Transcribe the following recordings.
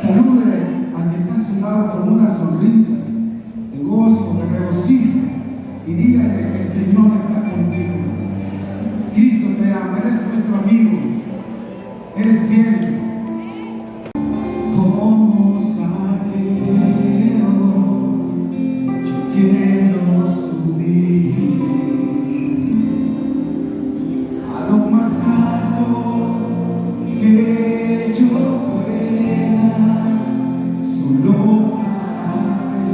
Salude al que está a su lado con una sonrisa, de gozo, de regocijo, y dígale que el Señor está contigo. Cristo te ama, eres nuestro amigo, eres fiel. Como saqueo, yo quiero subir a lo más alto que yo pueda, solo para ver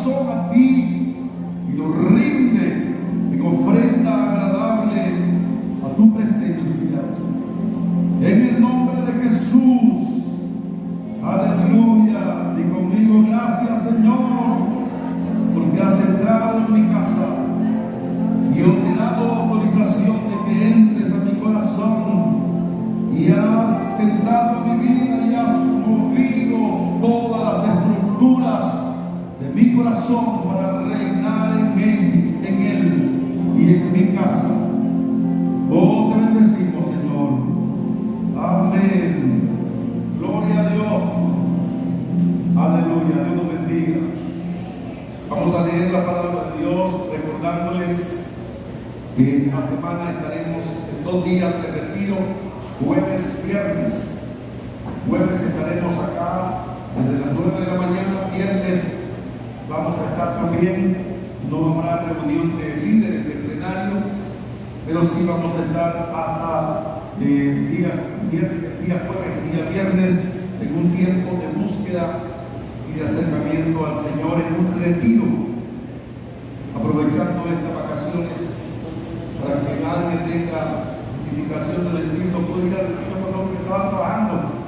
corazón a ti y lo rinde en ofrenda agradable a tu presencia. En el nombre de Jesús, aleluya. Di conmigo: gracias, Señor, porque has entrado en mi casa y yo te he dado autorización de que entres a mi corazón y has entrado en mi vida y has movido todas las estructuras de mi corazón para reinar en él y en mi casa. Oh, te bendecimos, Señor. Amén. Gloria a Dios. Aleluya. Dios nos bendiga. Vamos a leer la palabra de Dios, recordándoles que esta semana estaremos en 2 días de retiro, jueves, viernes. Jueves estaremos acá desde las 9 de la mañana. Viernes vamos a estar también. No habrá reunión de líderes de plenario, pero sí vamos a estar hasta día jueves y día viernes en un tiempo de búsqueda y de acercamiento al Señor, en un retiro, aprovechando estas vacaciones para que nadie tenga notificación de decir no puedo ir al retiro con los que estaban trabajando,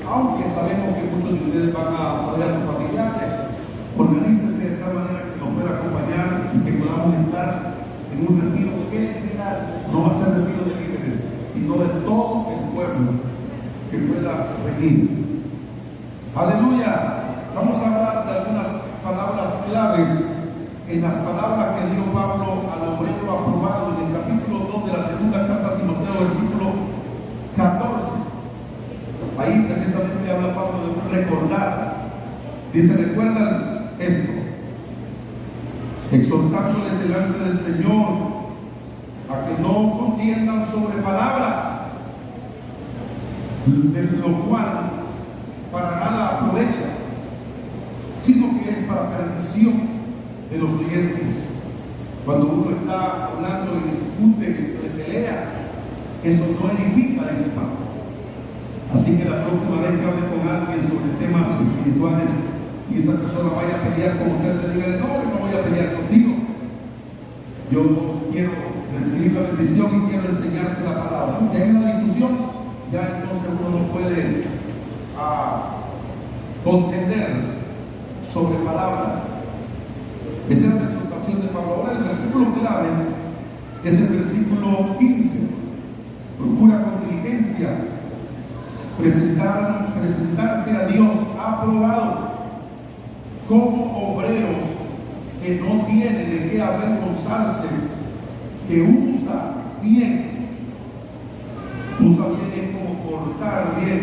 aunque sabemos que muchos de ustedes van a ver a sus familiares. Organícese de tal manera que nos pueda acompañar y que podamos estar en un retiro que no va a ser retiro de líderes, sino de todo el pueblo que pueda venir. Aleluya. Vamos a hablar de algunas palabras claves en las palabras que dio Pablo al obrero aprobado en el capítulo 2 de la segunda carta a Timoteo, versículo 14. Ahí precisamente habla Pablo de un recordar. Dice: recuérdales esto, exhortándoles delante del Señor a que no contiendan sobre palabras, de lo cual para nada aprovecha, sino que es para perdición de los oyentes. Cuando uno está hablando y discute y pelea, eso no edifica, dice Pablo. Así que la próxima vez que hable con alguien sobre temas espirituales y esa persona vaya a pelear con usted, te diga: no, yo no voy a pelear contigo, yo quiero recibir la bendición y quiero enseñarte la palabra. Si hay una discusión, ya entonces uno no puede contender sobre palabras. Esa es la exhortación de Pablo. Ahora el versículo clave es el versículo 15. Procura con diligencia presentarte a Dios aprobado como obrero que no tiene de qué avergonzarse, que usa bien es como cortar bien,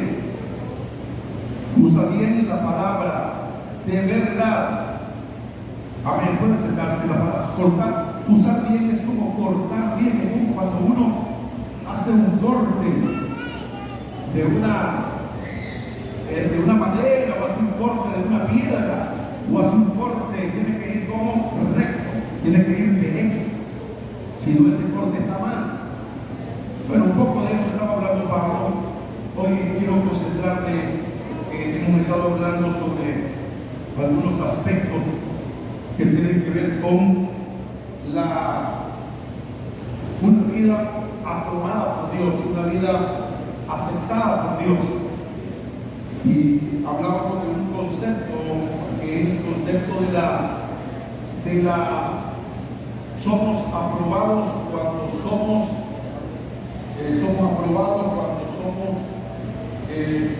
usa bien la palabra de verdad. Amén. Puede sentarse. La palabra cortar, usar bien es como cortar bien, es como cuando uno hace un corte de una madera, o hace un corte de una piedra, o hace un corte, tiene que ir como recto, tiene que ir derecho, si no ese corte está mal. Bueno, un poco de eso estaba hablando Pablo. Hoy quiero concentrarme, hemos estado hablando sobre algunos aspectos que tienen que ver con una vida aprobada por Dios, una vida aceptada por Dios. Y hablábamos de un concepto que es el concepto de la somos aprobados cuando somos aprobados cuando somos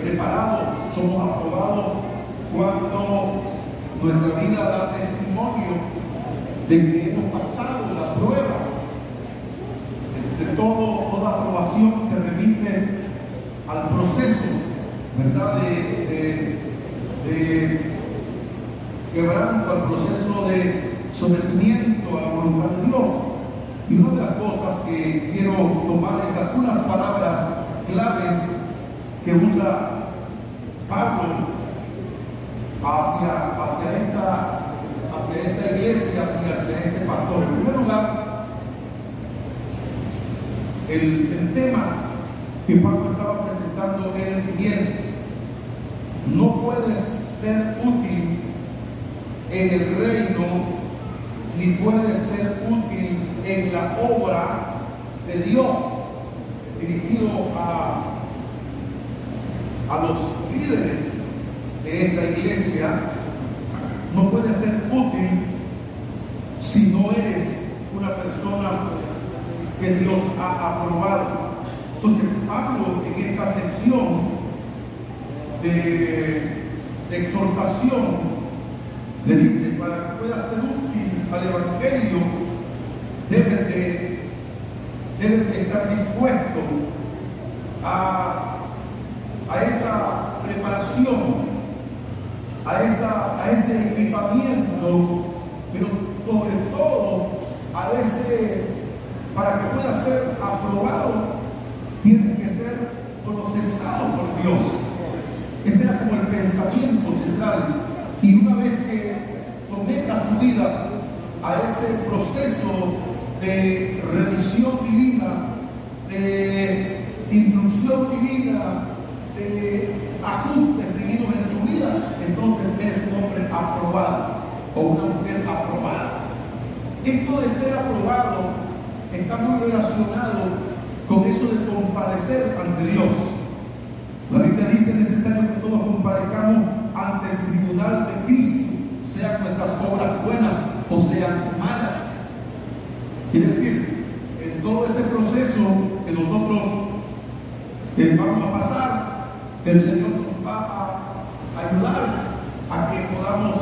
preparados, somos aprobados cuando nuestra vida da testimonio de que hemos pasado la prueba. Entonces toda aprobación se remite al proceso, ¿verdad? De quebranto, al proceso de sometimiento a la voluntad de Dios. Y una de las cosas que quiero tomar es algunas palabras claves que usa Pablo hacia esta iglesia y hacia este pastor. En primer lugar, el tema que Pablo estaba presentando es el siguiente: no puedes ser útil en el reino, ni puede ser útil en la obra de Dios, dirigido a los líderes de esta iglesia. No puede ser útil si no eres una persona que Dios ha aprobado. Entonces Pablo, en esta sección de exhortación, le dice: para que pueda ser útil al evangelio, debes de estar dispuesto a esa preparación, a ese equipamiento, pero sobre todo para que pueda ser aprobado, tiene que ser procesado por Dios. Ese era como el pensamiento central. Y una vez que sometas tu vida a ese proceso de revisión divina, de instrucción divina, de ajustes divinos en tu vida, entonces eres un hombre aprobado o una mujer aprobada. Esto de ser aprobado está muy relacionado con eso de comparecer ante Dios. La Biblia dice: es necesario que todos comparezcamos ante el tribunal de Cristo, sean nuestras obras buenas o sean malas. Quiere decir, en todo ese proceso que nosotros vamos a pasar, el Señor nos va a ayudar a que podamos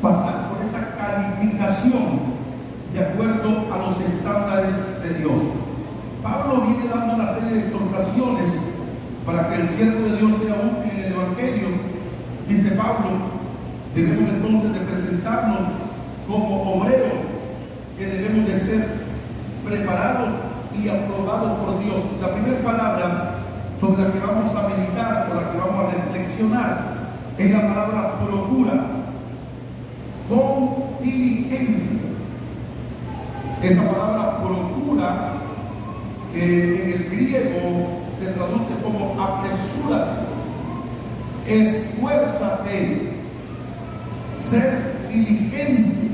pasar por esa calificación de acuerdo a los estándares de Dios. Pablo viene dando una serie de exhortaciones para que el siervo de Dios sea útil en el evangelio. Dice Pablo: debemos entonces de presentarnos como obreros, que debemos de ser preparados y aprobados por Dios. La primera palabra sobre la que vamos a meditar, o la que vamos a reflexionar, es la palabra procura, con diligencia. Esa palabra procura, que en el griego se traduce como apresúrate, esfuérzate, ser diligente.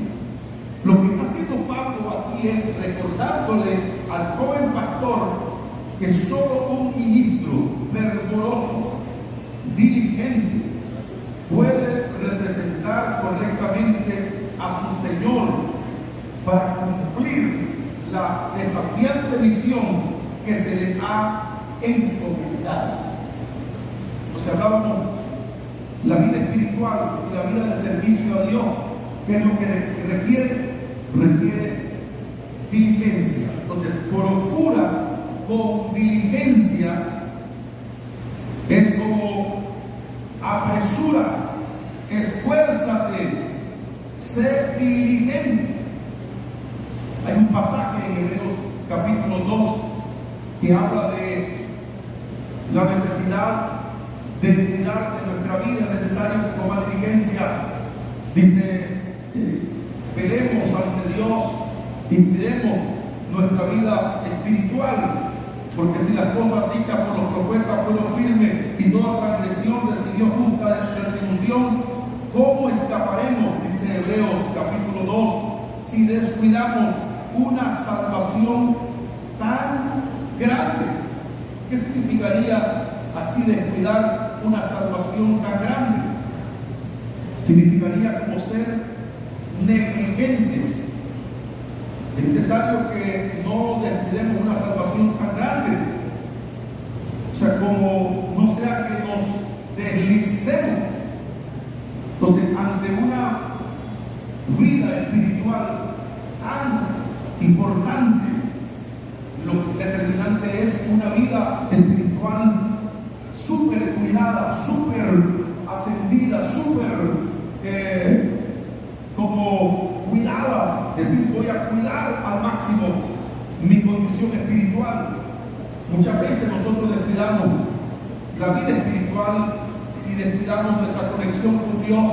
Lo que está haciendo Pablo aquí es recordándole al joven pastor que solo un ministro fervoroso, diligente, puede representar correctamente a su Señor para cumplir la desafiante misión que se le ha encomendado. Nos hablábamos la vida espiritual y la vida de servicio a Dios. ¿Qué es lo que requiere? Requiere diligencia. Entonces, procura con diligencia es como apresura, esfuérzate, sé diligente. Hay un pasaje en Hebreos capítulo 2 que habla de la necesidad de cuidar de nuestra vida. Es necesario que con más diligencia, dice, velemos ante Dios y cuidemos nuestra vida espiritual, porque si las cosas dichas por los profetas fueron firmes y toda transgresión recibió justa retribución, ¿cómo escaparemos? Dice Hebreos capítulo 2, si descuidamos una salvación tan grande. ¿Qué significaría aquí descuidar una salvación tan grande? Significaría como ser negligentes. Es necesario que no descuidemos una salvación tan grande. O sea, como no sea que nos deslicemos. Entonces, ante una vida espiritual tan importante, lo determinante es una vida espiritual súper cuidada, súper atendida, súper como cuidada. Decir, voy a cuidar al máximo mi condición espiritual. Muchas veces nosotros descuidamos la vida espiritual y descuidamos nuestra conexión con Dios,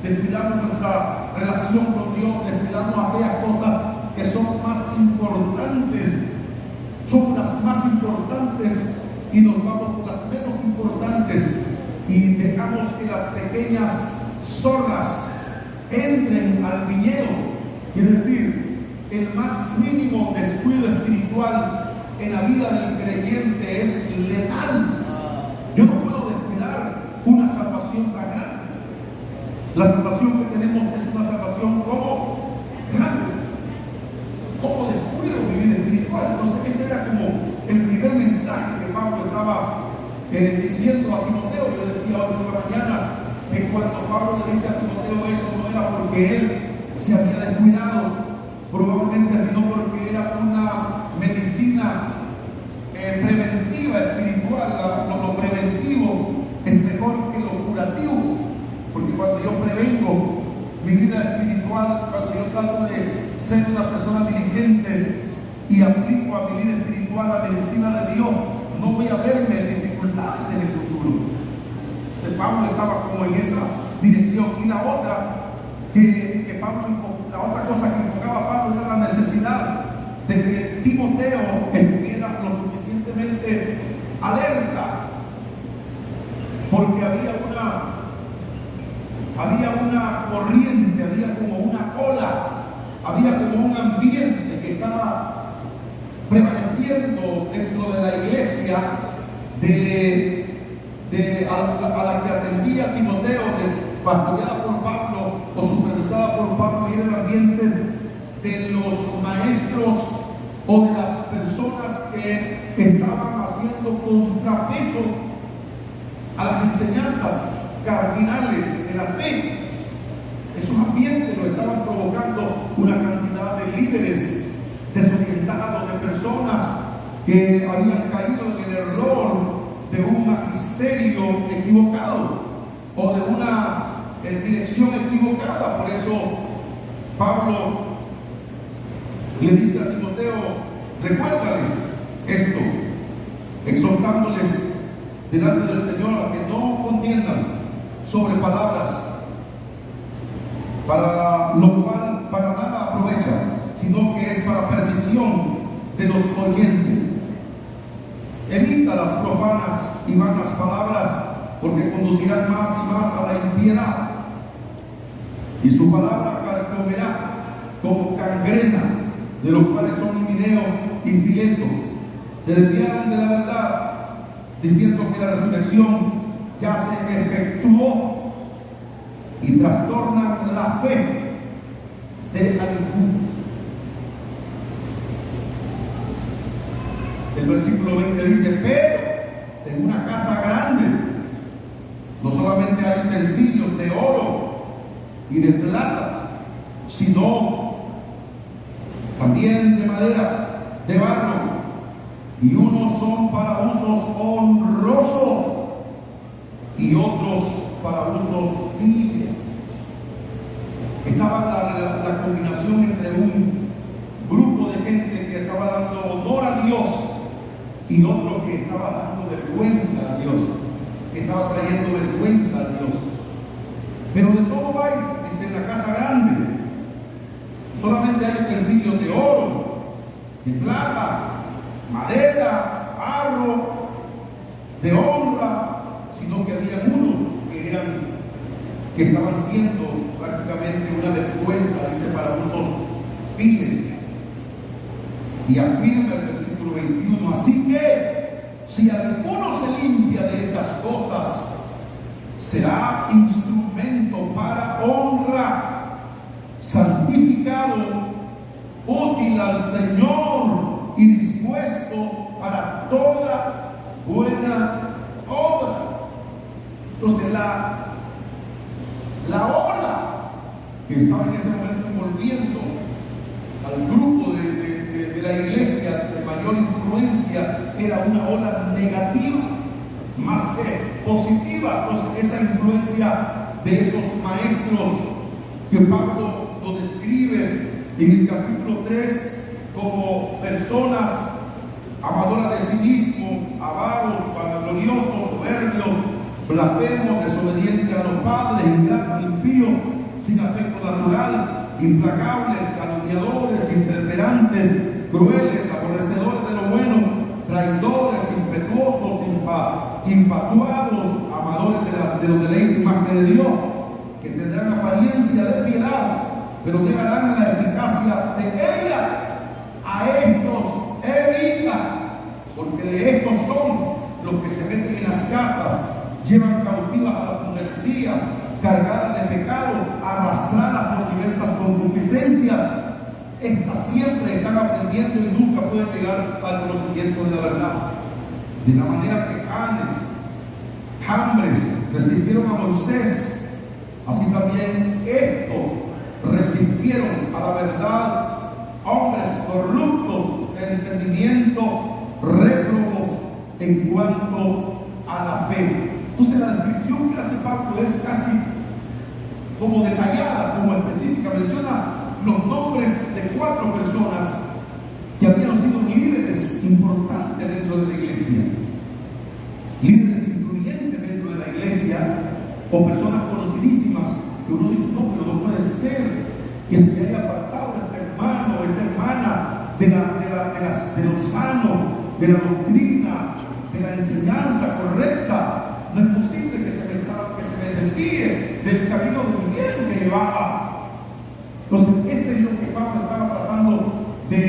descuidamos nuestra relación con Dios, descuidamos aquellas cosas que son más importantes, son las más importantes, y nos vamos por las menos importantes y dejamos que las pequeñas zorras entren al viñedo. Quiere decir, el más mínimo descuido espiritual en la vida del creyente es letal. Yo no puedo descuidar una salvación tan grande. La salvación que tenemos es una salvación como grande. ¿Cómo descuido mi vida espiritual? Entonces ese era como el primer mensaje que Pablo estaba diciendo a Timoteo. Yo decía hoy por la mañana que cuando Pablo le dice a Timoteo eso, no era porque él se había descuidado, probablemente, sino porque era una medicina preventiva espiritual. Lo preventivo es mejor que lo curativo, porque cuando yo prevengo mi vida espiritual, cuando yo trato de ser una persona diligente y aplico a mi vida espiritual la medicina de Dios, no voy a verme en dificultades en el futuro. Entonces Pablo estaba como en esa dirección. Y la otra cosa que enfocaba Pablo era la necesidad de que Timoteo estuviera lo suficientemente alerta, porque había una corriente, había como una ola, había como un ambiente que estaba prevaleciendo dentro de la iglesia a la que atendía Timoteo, pastoreada por Pablo o supervisada por Pablo, y era el ambiente de los maestros o de las personas que estaban haciendo contrapeso a las enseñanzas cardinales de la fe. Esos ambientes lo estaban provocando una cantidad de líderes desorientados, de personas que habían caído en el error de un magisterio equivocado o de una dirección equivocada. Por eso Pablo le dice a Timoteo: recuérdales esto, exhortándoles delante del Señor a que no contiendan sobre palabras, para lo cual para nada aprovecha, sino que es para perdición de los oyentes. Evita las profanas y vanas palabras, porque conducirán más y más a la impiedad, y su palabra carcomerá como gangrena, de los cuales son Himeneo y Fileto. Se desviaron de la verdad, diciendo que la resurrección ya se efectuó, y trastornan la fe de algunos. El versículo 20 dice: pero en una casa grande no solamente hay utensilios de oro y de plata, sino también de madera, de barro, y unos son para usos honrosos y otros para usos viles. Estaba la combinación entre un grupo de gente que estaba dando honor a Dios y otro que estaba dando vergüenza a Dios, que estaba trayendo vergüenza a Dios. Pero de todo hay, dice, en la casa grande solamente hay utensilios de oro, de plata, madera, barro, de honra, sino que había unos que estaban siendo prácticamente una vergüenza, dice, para usos viles. Y afirma el versículo 21: así que si alguno se limpia de estas cosas, será instrumento para honra, santificado, útil al Señor y dispuesto para toda buena obra. Entonces la ola que estaba en ese momento envolviendo al grupo de la iglesia de mayor influencia era una ola negativa más que positiva. Entonces esa influencia de esos maestros que Pablo lo describe en el capítulo 3 como personas amadoras de sí mismo, avaros, vanagloriosos, soberbios, blasfemos, desobedientes a los padres, ingratos, impíos, sin afecto natural, implacables, calumniadores, intemperantes, crueles, aborrecedores de lo bueno, traidores, impetuosos, infatuados, amadores de los deleites más que de Dios, que tendrán apariencia de piedad, pero negarán la eficacia de ella. A estos evita, porque de estos son los que se meten en las casas, llevan cautivas a las mujercías, cargadas de pecado, arrastradas por diversas concupiscencias. Estas siempre están aprendiendo y nunca pueden llegar al conocimiento de la verdad. De la manera que Jambres resistieron a Moisés, así también estos resistieron a la verdad, hombres corruptos de entendimiento, réprobos en cuanto a la fe. Entonces la descripción que hace Pablo es casi como detallada, como específica. Menciona los nombres de 4 personas que habían sido líderes importantes dentro de la iglesia, líderes influyentes dentro de la iglesia, o personas conocidísimas que uno dice, no, pero no puede ser que se haya apartado este hermano, esta hermana de lo sano, de la doctrina, de la enseñanza correcta. No es posible que se me desvíe del camino de bien que llevaba. Entonces, ese es lo que Pablo estaba tratando de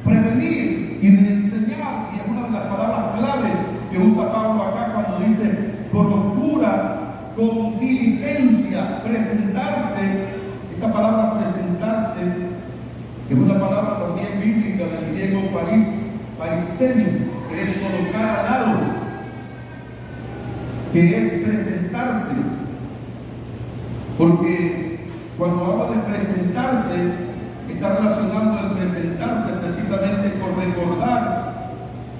prevenir y de enseñar, y es una de las palabras clave que usa Pablo acá cuando dice: procura con diligencia presentarte. Esta palabra presentarse es una palabra también bíblica del griego paristemi, que es colocar al lado, que es presentarse, porque cuando habla de presentarse, está relacionando el presentarse precisamente con recordar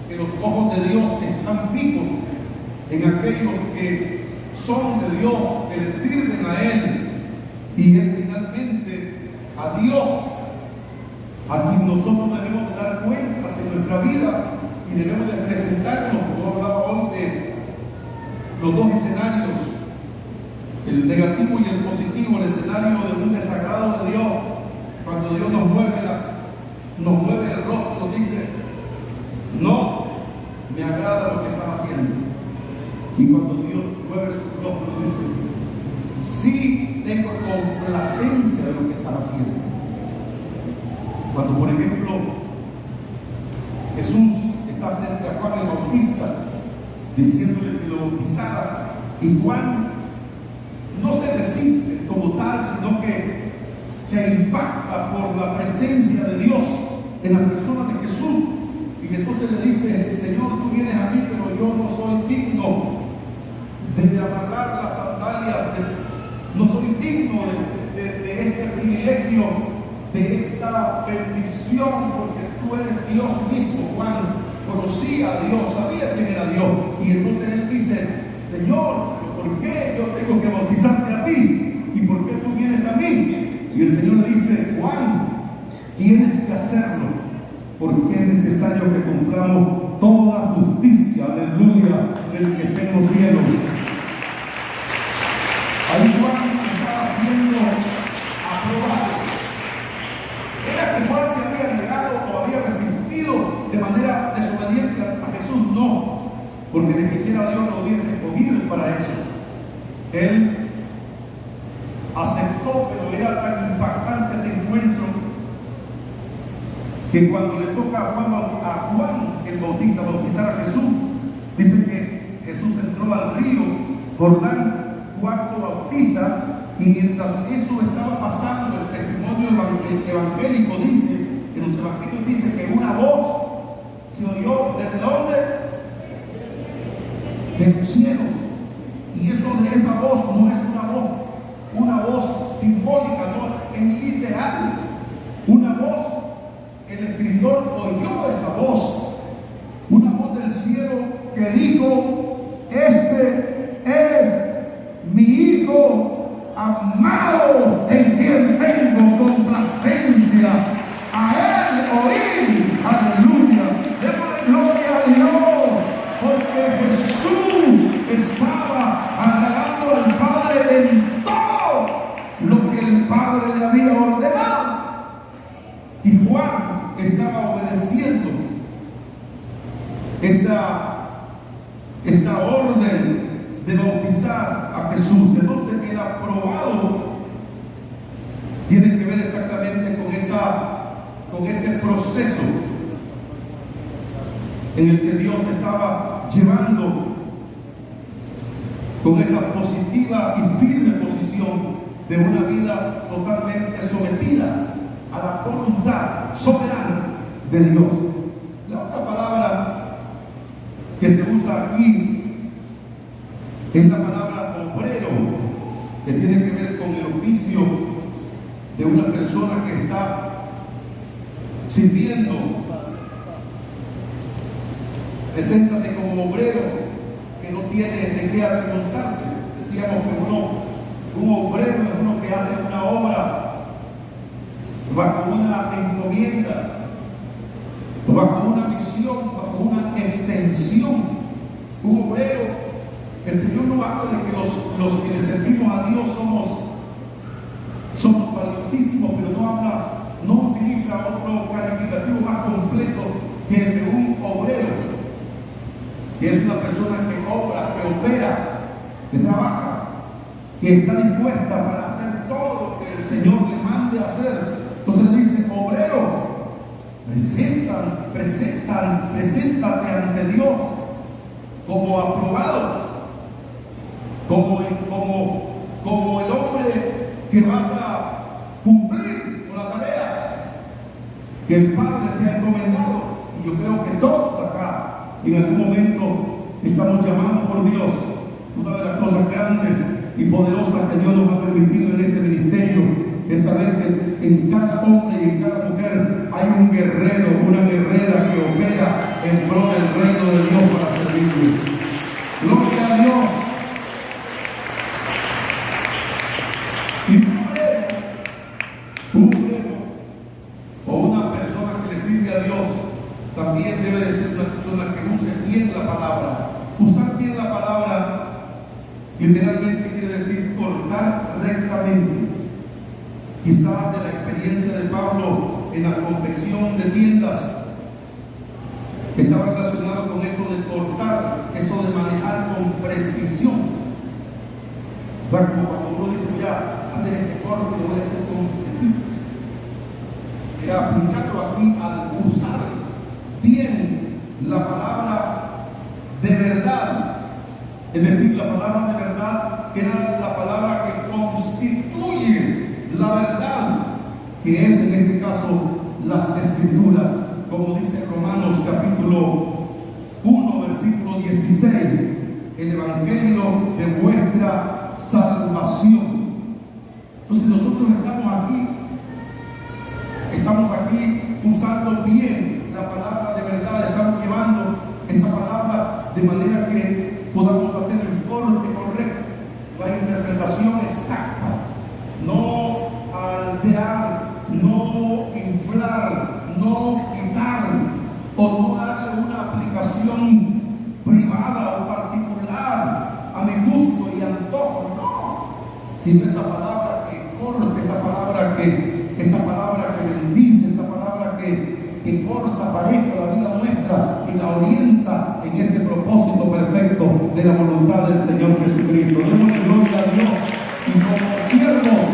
que los ojos de Dios están fijos en aquellos que son de Dios, que le sirven a Él, y es finalmente a Dios a quien nosotros debemos de dar cuentas en nuestra vida y debemos de presentarnos. Como hablaba hoy de los 2 escenarios, el negativo y el positivo, el escenario de un desagrado de Dios, cuando Dios nos mueve el rostro, nos dice: no me agrada lo que estás haciendo. Y cuando Dios mueve su rostro, nos dice: sí tengo complacencia de lo que estás haciendo. Cuando, por ejemplo, Jesús está frente a Juan el Bautista diciéndole que lo bautizara, y Juan no se resiste como tal, sino que se impacta por la presencia de Dios en la persona de Jesús, y entonces le dice: Señor, tú vienes a mí, pero yo no soy digno de amarrar las sandalias, no soy digno de este privilegio, de esta bendición, porque tú eres Dios mismo. Juan conocía a Dios, sabía quién era Dios, y entonces él dice: Señor, ¿por qué yo tengo que bautizarte a ti? ¿Y por qué tú vienes a mí? Y el Señor le dice: Juan, tienes que hacerlo, porque es necesario que cumplamos toda justicia, aleluya, del que está en los cielos. Ahí Juan estaba siendo aprobado. ¿Era que Juan se había negado o había resistido de manera desobediente a Jesús? No, porque ni siquiera Dios lo hubiese escogido para eso. Él aceptó, pero era tan impactante ese encuentro que cuando le toca a Juan el Bautista bautizar a Jesús, dice que Jesús entró al río Jordán, Juan lo bautiza, y mientras eso estaba pasando, el testimonio evangélico dice, en los evangelios dice que una voz se oyó. ¿Desde dónde? Del cielo. Y esa voz no es una voz simbólica, no, es literal. Una voz, el escritor oyó esa voz, una voz del cielo que dijo: este es mi Hijo amado, en quien tengo complacencia, a Él oír. Aleluya, démosle gloria a Dios, porque Jesús estaba agradando al Padre en todo lo que el Padre le había ordenado, y Juan estaba obedeciendo esa orden de bautizar a Jesús. Entonces el aprobado tiene que ver exactamente con ese proceso en el que Dios estaba llevando con esa positiva y firme posición de una vida totalmente sometida a la voluntad soberana de Dios. La otra palabra que se usa aquí es la palabra obrero, que tiene que ver con el oficio de una persona que está sirviendo. Preséntate como obrero que no tiene de qué avergonzarse. Decíamos que un obrero es uno que hace una obra bajo una encomienda, bajo una misión, bajo una extensión. Un obrero, el Señor no habla de que los que le servimos a Dios somos valiosísimos, pero no utiliza otro calificativo más completo que el de un obrero, que es una persona que obra, que opera, que trabaja, que está dispuesta para hacer todo lo que el Señor le mande hacer. Entonces dice, obrero, preséntate ante Dios como aprobado, como el hombre que vas a cumplir con la tarea que el Padre te ha encomendado. Y yo creo que todos acá en algún momento estamos llamados por Dios. Una de las cosas grandes y poderosas que Dios nos ha permitido en este ministerio es saber que en cada hombre y en cada mujer hay un guerrero, una guerrera que opera en pro del reino de Dios para servirle. Gloria a Dios. Y un obrero o una persona que le sirve a Dios también debe de ser una persona que use bien la palabra. Usar bien la palabra literalmente quiere decir cortar rectamente. Quizás de la experiencia de Pablo en la confección de tiendas estaba relacionado con eso de cortar, eso de manejar con precisión. O sea, como cuando uno dice, voy a hacer este corte, lo voy a hacer con poquitito. Era aplicarlo aquí al usar bien la palabra de verdad. Es decir, la palabra de verdad era la palabra que constituye la verdad, que es en este caso las Escrituras, como dice Romanos capítulo 1 versículo 16, el Evangelio de vuestra salvación. Entonces nosotros estamos aquí usando bien la palabra de verdad, estamos llevando esa palabra de manera que podamos hacer el corte correcto, la interpretación exacta, no alterar, no inflar, no quitar o no darle una aplicación privada o particular a mi gusto y antojo, no, sino esa palabra que corte, esa palabra que bendice, esa palabra que corta parejo la vida nuestra y la orienta en ese propósito perfecto de la voluntad del Señor Jesucristo. Demos gloria a Dios y como siervos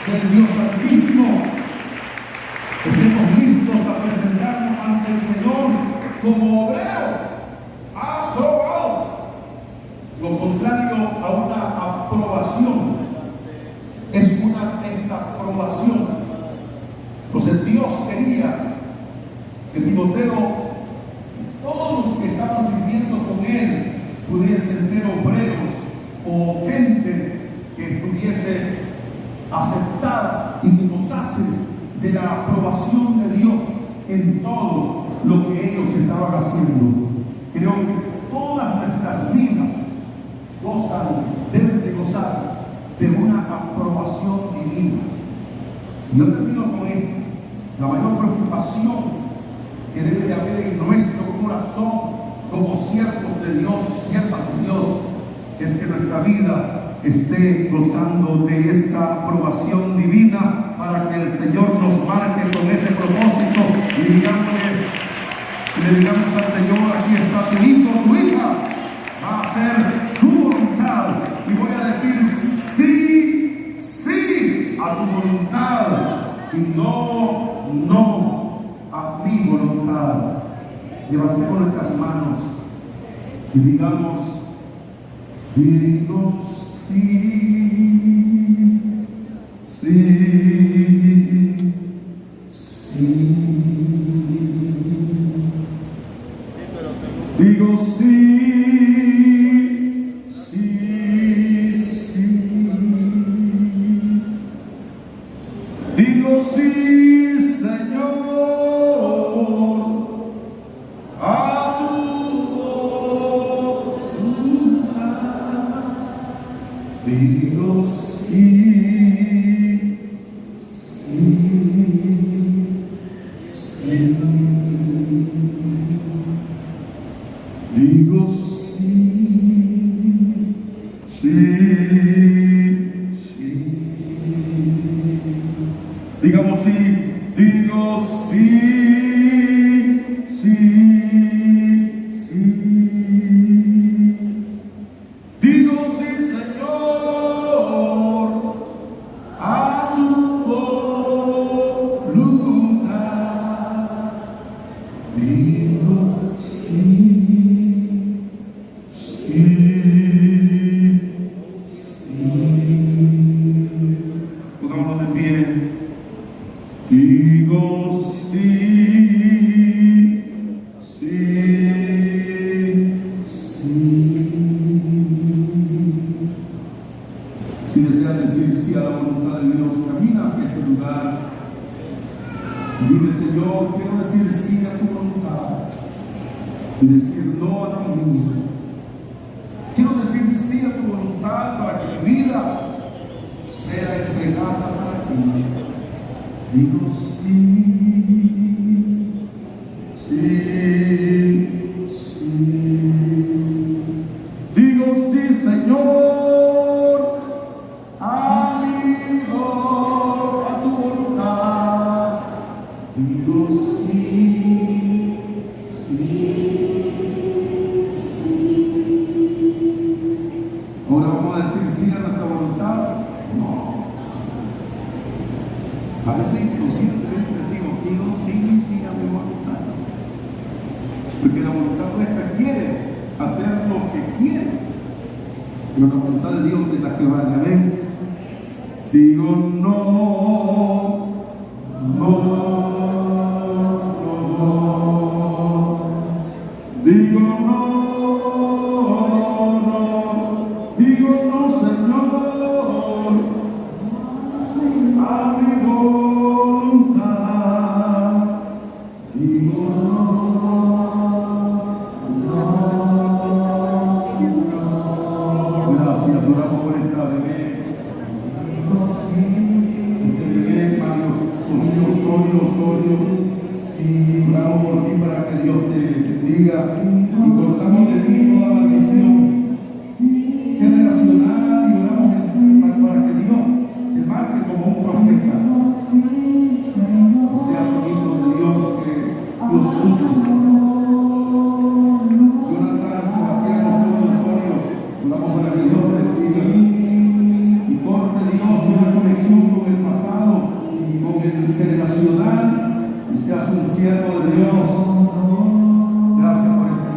del Dios Santísimo estemos listos a presentarnos ante el Señor como obreros aprobados. Lo contrario a una aprobación es una desaprobación. Entonces Dios quería que Timoteo, todos los que estaban sirviendo con él, pudiesen ser obreros o gente que estuviese aceptada y que gozase de la aprobación de Dios en todo lo que ellos estaban haciendo. Creo que todas nuestras vidas deben de gozar de una aprobación divina. Yo termino con esto. La mayor preocupación que debe de haber en nuestro corazón como siervos de Dios, siervas de Dios, es que nuestra vida esté gozando de esa aprobación divina para que el Señor nos marque con ese propósito y le digamos al Señor, aquí está tu hijo, tu hija, va a hacer tu voluntad y voy a decir sí, sí a tu voluntad y no a mi voluntad. Levantemos nuestras manos y digamos, digo sí, sí, sí. Digo sí, sí, sí. Digo sí, Señor, a tu voluntad. Digo sí, sí, sí. Digo sí, sí, sí. Digamos sí, digo sí, sí, sí. Digo sí, Señor, a tu voluntad. Digo sí, sí, sí. Pongámonos de pie. Digo sí, sí, sí. Si deseas decir sí a la voluntad de Dios, camina hacia este lugar y dile, Señor, quiero decir sí a tu voluntad y decir no a la mía. Quiero decir sí a tu voluntad para que mi vida sea entregada para ti. Digo sí, sí, sí. Digo sí, Señor, amigo, a tu voluntad. Digo sí, sí, sí. Ahora vamos a decir sí a nuestra voluntad. No. A veces inconscientemente decimos, digo sí, sí a mi voluntad. Porque la voluntad nuestra quiere hacer lo que quiere. Pero la voluntad de Dios es la que vale. Amén. Digo no, no, no. Digo no, no. Digo no, Señor, a mi voluntad. Digo no, no. Gracias, oramos por esta bebé. Este bebé, Mario Osorio. Oramos por ti para que Dios te bendiga y cortamos de ti toda maldición generacional y oramos para que Dios te marque como un profeta. Seas un hijo de Dios que Dios use. Jonathan Sebastián Osorio, oramos para que Dios te bendiga y corte Dios una conexión con el pasado, con el generacional y seas un siervo de Dios. Gracias por este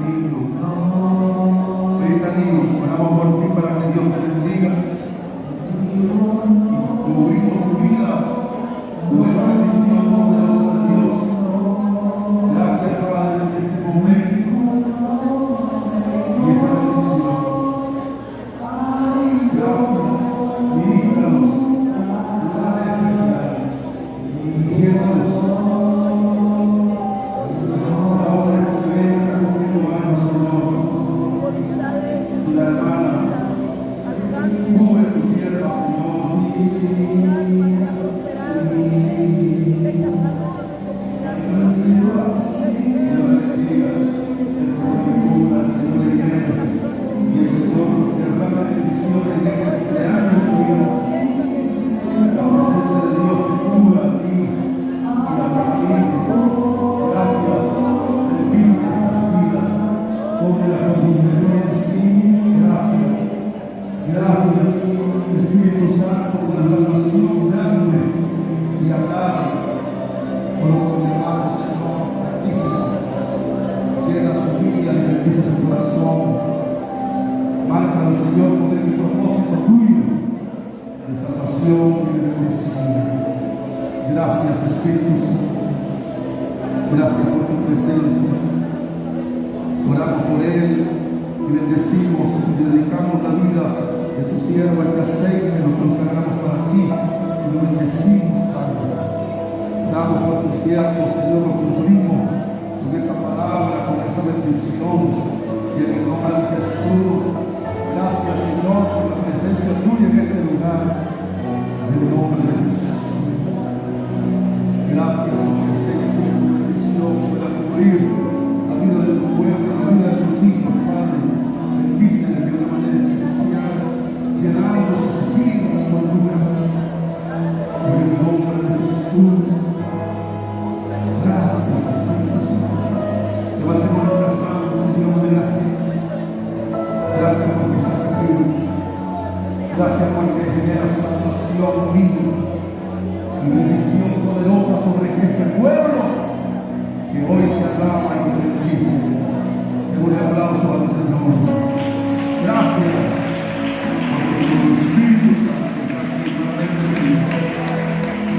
salvación y de bendición. Gracias, Espíritu Santo. Gracias por tu presencia. Oramos por Él y bendecimos y dedicamos la vida de tu siervo el aceite, nos consagramos para ti y lo bendecimos, Padre. Oramos por tu siervo, Señor, lo cumplimos con esa palabra, con esa bendición y en el nombre de Jesús. Gracias, Señor, por la presencia tuya en este lugar, en el nombre de Jesús. Gracias por tu presencia, por tu bendición, pueda cubrir la vida de tu pueblo, la vida de tus hijos, Padre. Bendíceles de una manera especial, llenando sus vidas con tu gracia. En el nombre de Jesús. Gracias, Espíritu Santo. Levantemos nuestras manos, Señor, de gracias. Gracias porque estás aquí. Gracias porque generas salvación, vida y bendición poderosa sobre este pueblo que hoy te alaba y te bendice. Démosle aplausos.